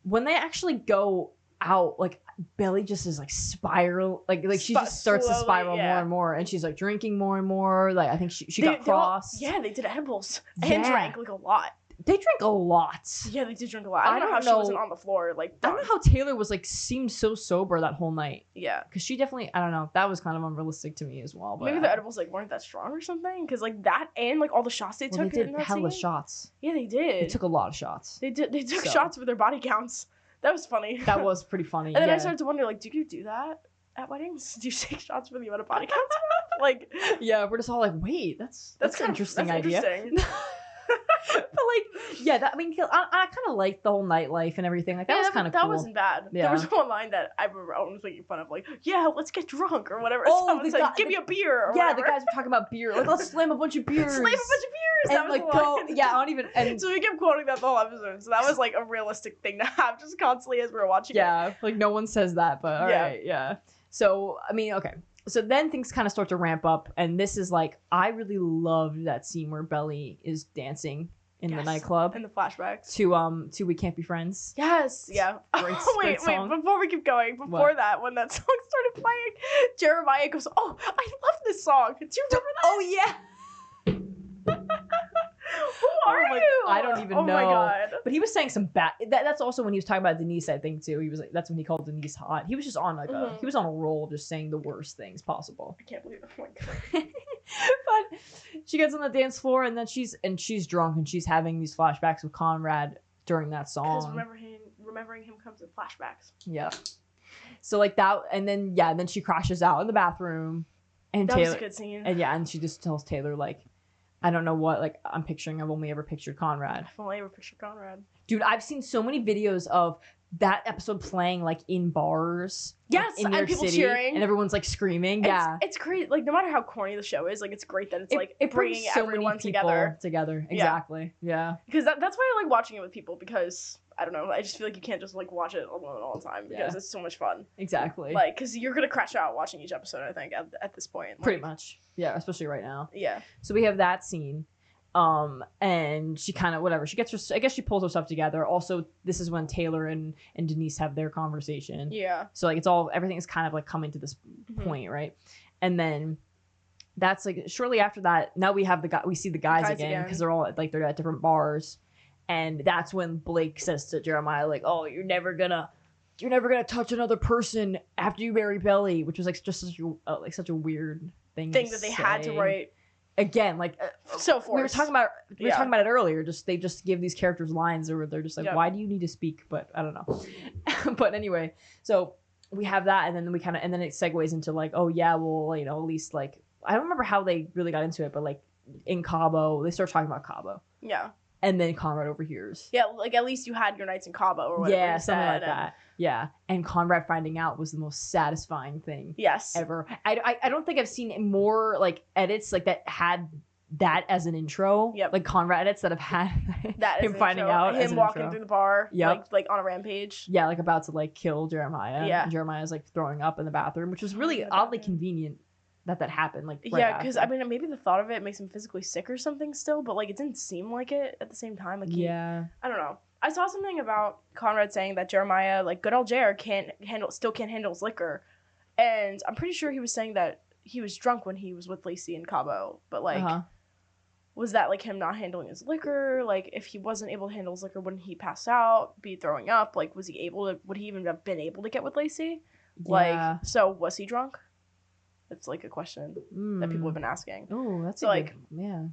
When they actually go out, like Belly just is like spiral, like she just starts to spiral more and more, and she's like drinking more and more. Like I think she got cross. They did edibles and drank like a lot. They drink a lot. Yeah, they did drink a lot. I don't know how she wasn't on the floor. Like I don't know how Taylor was like seemed so sober that whole night. Yeah, because she definitely, I don't know, that was kind of unrealistic to me as well. But maybe the edibles like weren't that strong or something. Because like that and like all the shots they took. They did hella shots. Yeah, they did. They took a lot of shots. They took shots with their body counts. That was funny. That was pretty funny. And then I started to wonder, like, do you do that at weddings? Do you take shots for the amount of body counts? Like, yeah, we're just all like, wait, that's an interesting idea. Interesting. But like, yeah, I mean, I kind of liked the whole nightlife and everything. Like that was kind of cool. That wasn't bad. Yeah. There was one line that I remember Owen was making fun of, like, "Yeah, let's get drunk" or whatever. Oh, like, "Give me a beer." Or whatever. The guys were talking about beer. Like, let's slam a bunch of beers. And that was like go. Yeah, I don't even. And so we kept quoting that the whole episode. So that was like a realistic thing to have just constantly as we were watching. Yeah, like no one says that, but all right, yeah. So I mean, okay. So then things kind of start to ramp up, and this is like I really loved that scene where Belly is dancing in the nightclub in the flashbacks to "We Can't Be Friends." Yes, yeah. Wait, before we keep going, that when that song started playing, Jeremiah goes, "Oh, I love this song. Do you remember that?" Oh yeah. Who are you? I don't even know. Oh my god! But he was saying some bad. That's also when he was talking about Denise, I think too. He was like, that's when he called Denise hot. He was just on like he was on a roll, just saying the worst things possible. I can't believe it. Oh my god! But she gets on the dance floor and then she's drunk and she's having these flashbacks with Conrad during that song. Because remembering him comes in flashbacks. Yeah. So like that, and then she crashes out in the bathroom. And that Taylor, was a good scene. And she just tells Taylor like, I don't know what like I'm picturing. I've only ever pictured Conrad. I've only ever pictured Conrad. Dude, I've seen so many videos of that episode playing like in bars. Yes, like, in New York people City, cheering. And everyone's like screaming. It's great. Like no matter how corny the show is, like it's great that it's like it bringing so everyone many people together. Exactly. Yeah. Because that's why I like watching it with people, because I don't know, I just feel like you can't just like watch it alone all the time because it's so much fun. Exactly. Like, because you're gonna crash out watching each episode, I think, at this point. Like, pretty much. Yeah, especially right now. Yeah. So we have that scene. And she kind of whatever, she gets her, I guess she pulls her stuff together. Also, this is when Taylor and Denise have their conversation. Yeah. So like everything is kind of like coming to this point, right? And then that's like shortly after that, now we see the guys again because they're all like they're at different bars. And that's when Blake says to Jeremiah, like, "Oh, you're never gonna touch another person after you marry Belly," which was like just such a weird thing that they had to write. Again, like so forced. We were talking about it earlier. They just give these characters lines, or they're just like, why do you need to speak? But I don't know. But anyway, so we have that, and then then it segues into like, oh yeah, well, you know, at least like I don't remember how they really got into it, but like in Cabo, they start talking about Cabo. Yeah. And then Conrad overhears. Yeah, like at least you had your nights in Cabo or whatever. Yeah, something like that. Yeah, and Conrad finding out was the most satisfying thing. Yes. Ever. I don't think I've seen more like edits like that had that as an intro. Yep. Like Conrad edits that have had that him finding out, him walking through the bar. Yep. Like on a rampage. Yeah, like about to like kill Jeremiah. Yeah. And Jeremiah's like throwing up in the bathroom, which was really oddly convenient. That happened, like right yeah, because I mean maybe the thought of it makes him physically sick or something still, but like it didn't seem like it at the same time. Like I don't know. I saw something about Conrad saying that Jeremiah, like good old Jer, can't handle his liquor, and I'm pretty sure he was saying that he was drunk when he was with Lacey in Cabo, but like was that like him not handling his liquor? Like if he wasn't able to handle his liquor, wouldn't he pass out, be throwing up? Like would he even have been able to get with Lacey? Yeah. Like so was he drunk? It's like a question that people have been asking. Oh, that's so like yeah.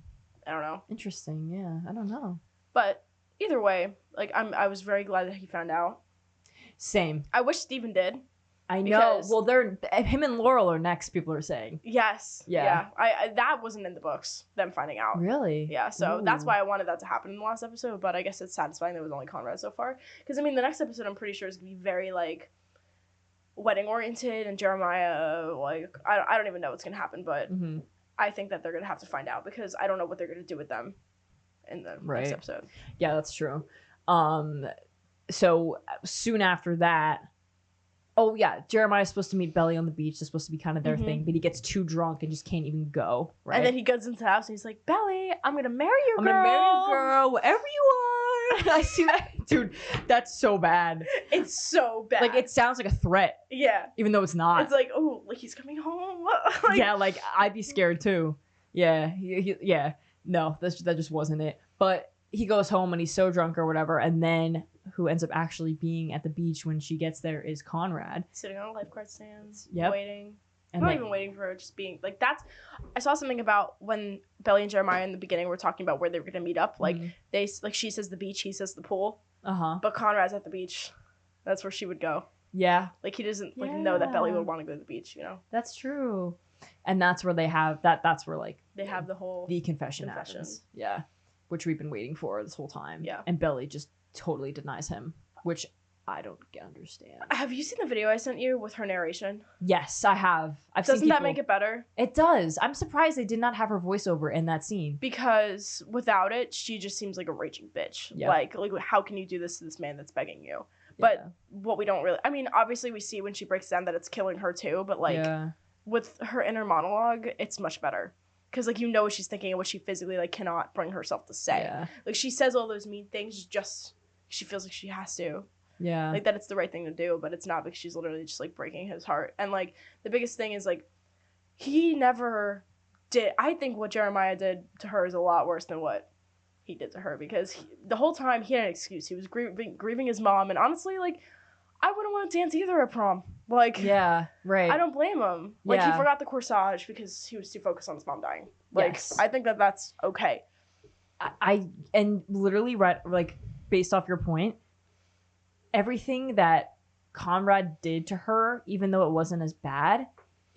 I don't know. Interesting. Yeah, I don't know. But either way, like I was very glad that he found out. Same. I wish Steven did. I know. Well, him and Laurel are next. People are saying. Yes. Yeah. I that wasn't in the books. Them finding out. Really? Yeah. So that's why I wanted that to happen in the last episode. But I guess it's satisfying that it was only Conrad so far. Because I mean, the next episode I'm pretty sure is gonna be very like wedding oriented, and Jeremiah, like I don't even know what's gonna happen, but I think that they're gonna have to find out because I don't know what they're gonna do with them in the next episode. Yeah, that's true. So soon after that, oh yeah, Jeremiah's supposed to meet Belly on the beach. It's supposed to be kind of their thing, but he gets too drunk and just can't even go. Right. And then he goes into the house and he's like, "Belly, I'm gonna marry you, girl. I'm gonna marry you, girl, whatever you are." I see that, dude. That's so bad. It's so bad. Like it sounds like a threat. Yeah. Even though it's not. It's like, oh, like he's coming home. Like, yeah, like I'd be scared too. Yeah. Yeah. No, that just wasn't it. But he goes home and he's so drunk or whatever, and then who ends up actually being at the beach when she gets there is Conrad. Sitting on a lifeguard stand, yep. waiting. And not even waiting for her, just being like that's. I saw something about when Belly and Jeremiah in the beginning were talking about where they were gonna meet up. Like they like she says the beach, he says the pool. But Conrad's at the beach. That's where she would go. Yeah. Like he doesn't like know that Belly would want to go to the beach. You know. That's true. And that's where they have that. That's where like they have the confession. Happens. Yeah. Which we've been waiting for this whole time. Yeah. And Belly just totally denies him, which I don't understand. Have you seen the video I sent you with her narration? Yes, I have. Doesn't that make it better? It does. I'm surprised they did not have her voiceover in that scene. Because without it, she just seems like a raging bitch. Yep. Like how can you do this to this man that's begging you? But what we don't really... I mean, obviously we see when she breaks down that it's killing her too, but like with her inner monologue, it's much better. Because like you know what she's thinking and what she physically like cannot bring herself to say. Yeah. Like she says all those mean things just... She feels like she has to. Yeah. Like that it's the right thing to do, but it's not because she's literally just like breaking his heart. And like the biggest thing is like he never did. I think what Jeremiah did to her is a lot worse than what he did to her because the whole time he had an excuse. He was grieving his mom. And honestly, like I wouldn't want to dance either at prom. Like, yeah, right. I don't blame him. Like he forgot the corsage because he was too focused on his mom dying. Like I think that that's okay. And literally like based off your point, everything that Conrad did to her, even though it wasn't as bad,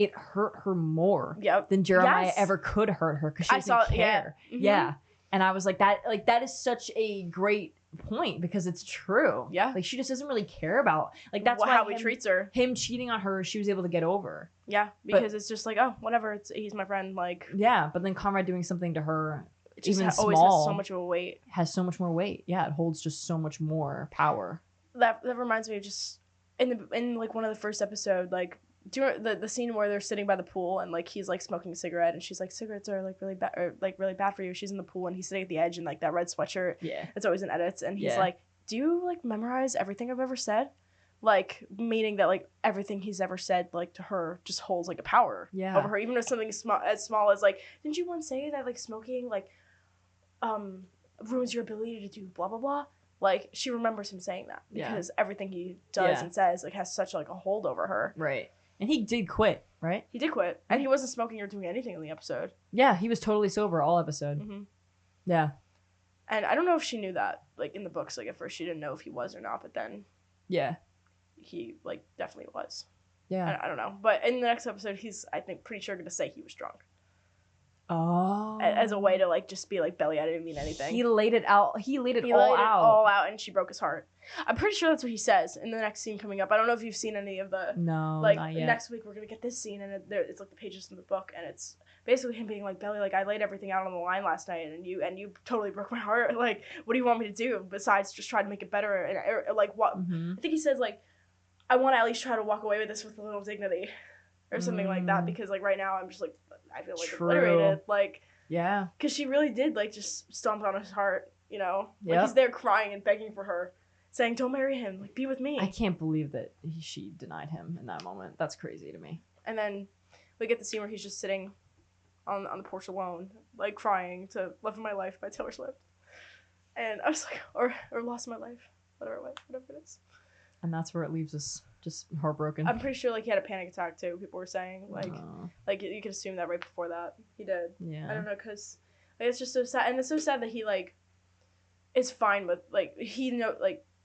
it hurt her more than Jeremiah ever could hurt her because she didn't care. Yeah. And I was like, that is such a great point because it's true. Yeah. Like she just doesn't really care about like that's how he treats her. Him cheating on her, she was able to get over. Yeah, because it's just like, oh, whatever. He's my friend. Like yeah, but then Conrad doing something to her, it just even always small, has so much of a weight. Has so much more weight. Yeah, it holds just so much more power. That reminds me of just in like one of the first episode, like do you remember the scene where they're sitting by the pool and like he's like smoking a cigarette and she's like, cigarettes are like really bad or like really bad for you. She's in the pool and he's sitting at the edge in like that red sweatshirt. Yeah, it's always in edits and he's like, do you like memorize everything I've ever said? Like meaning that like everything he's ever said like to her just holds like a power over her, even if something as small as like, didn't you once say that like smoking like ruins your ability to do blah blah blah? Like she remembers him saying that because everything he does and says like has such like a hold over her. Right. And he did quit, right? He did quit. And he wasn't smoking or doing anything in the episode. Yeah, he was totally sober all episode. Mm-hmm. Yeah. And I don't know if she knew that, like, in the books. Like, at first she didn't know if he was or not, but then... Yeah. He, like, definitely was. Yeah. I don't know. But in the next episode, he's, I think, pretty sure going to say he was drunk. Oh. As a way to, like, just be like, Belly, I didn't mean anything. He laid it out. He laid it all out, and she broke his heart. I'm pretty sure that's what he says in the next scene coming up. I don't know if you've seen any of the... No, like, not yet. Next week we're going to get this scene, and it's, like, the pages in the book, and it's basically him being like, Belly, like, I laid everything out on the line last night, and you totally broke my heart. Like, what do you want me to do besides just try to make it better? And, like, what... I think he says, like, I want to at least try to walk away with this with a little dignity. Or something like that, because, like, right now I'm just, like, I feel, like, obliterated. Like... Yeah. Because she really did, like, just stomp on his heart, you know? Like, he's there crying and begging for her, saying, don't marry him, like, be with me. I can't believe that she denied him in that moment. That's crazy to me. And then we get the scene where he's just sitting on the porch alone, like, crying to Love of My Life by Taylor Swift. And I was like, or Lost My Life, whatever it is. And that's where it leaves us, just heartbroken. I'm pretty sure, like, he had a panic attack, too, people were saying. Like, you could assume that right before that. He did. Yeah. I don't know, because like, it's just so sad. And it's so sad that he, like, is fine with, like,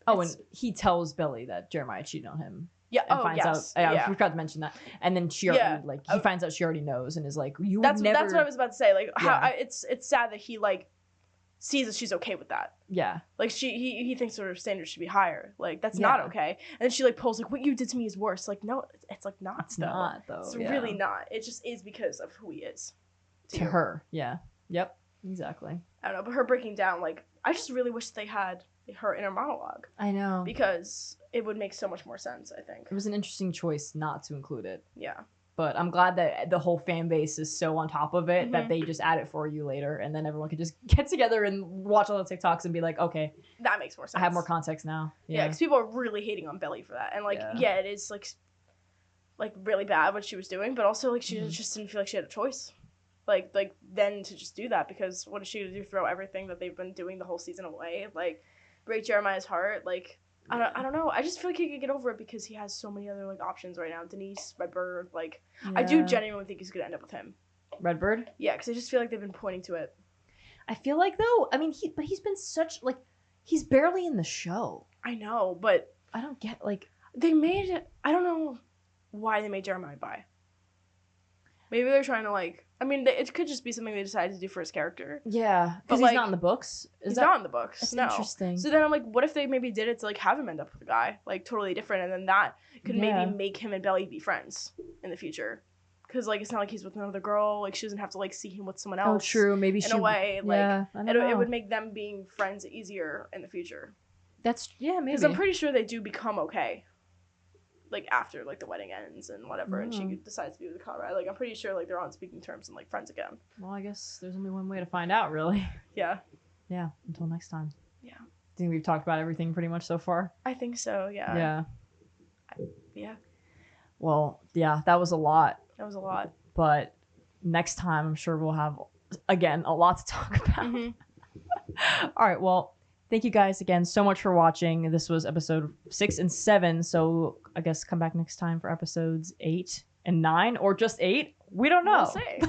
Oh, and he tells Billy that Jeremiah cheated on him. Yeah, and finds out. I forgot to mention that. And then she already, like, he finds out she already knows and is like, That's what I was about to say. Like, it's sad that he, like, sees that she's okay with that. Yeah. Like, he thinks her standards should be higher. Like, that's not okay. And then she, like, pulls, like, what you did to me is worse. Like, no, it's like, not, it's not, though. It's really not. It just is because of who he is. To her. Yeah. Yep. Exactly. I don't know, but her breaking down, like, I just really wish they had her inner monologue. I know. Because it would make so much more sense, I think. It was an interesting choice not to include it. Yeah. But I'm glad that the whole fan base is so on top of it that they just add it for you later, and then everyone can just get together and watch all the TikToks and be like, okay, that makes more sense. I have more context now. Yeah, because people are really hating on Belly for that, and like, it is like really bad what she was doing, but also like she just didn't feel like she had a choice, like then to just do that, because what is she gonna do? Throw everything that they've been doing the whole season away? Like, break Jeremiah's heart? Like. I don't know. I just feel like he could get over it because he has so many other, like, options right now. Denise, Redbird, like, I do genuinely think he's going to end up with him. Redbird? Yeah, because I just feel like they've been pointing to it. I feel like, though, I mean, he's been such, like, he's barely in the show. I know, but... I don't get, like... They made it... I don't know why they made Jeremiah bi. Maybe they're trying to, like... I mean, it could just be something they decided to do for his character. Yeah, because he's not in the books. He's not in the books. That's no. Interesting. So then I'm like, what if they maybe did it to like have him end up with a guy like totally different, and then that could maybe make him and Belly be friends in the future, because like it's not like he's with another girl. Like she doesn't have to like see him with someone else. Oh, true. Maybe in a way, like it would make them being friends easier in the future. That's maybe. Because I'm pretty sure they do become okay. Like after like the wedding ends and whatever, and she decides to be with Conrad. Like I'm pretty sure like they're on speaking terms and like friends again. Well, I guess there's only one way to find out, really. Yeah. Yeah. Until next time. Yeah. Do you think we've talked about everything pretty much so far? I think so. Yeah. Yeah. Yeah. Well, yeah, that was a lot. That was a lot. But next time, I'm sure we'll have again a lot to talk about. All right. Well. Thank you guys again so much for watching. This was episode 6 and 7. So I guess come back next time for episodes 8 and 9 or just 8. We don't know. We'll see.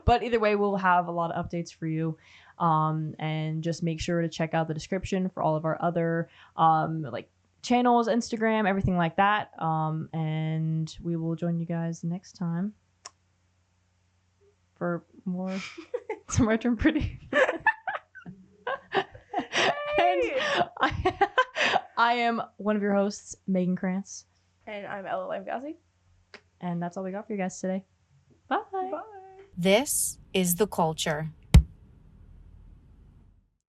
But either way, we'll have a lot of updates for you. And just make sure to check out the description for all of our other like channels, Instagram, everything like that. And we will join you guys next time for more Some Retro Pretty. Hey. I am one of your hosts, Meaghan Krantz. And I'm Ella Lamgazi. And that's all we got for you guys today. Bye. Bye. This is The Culture.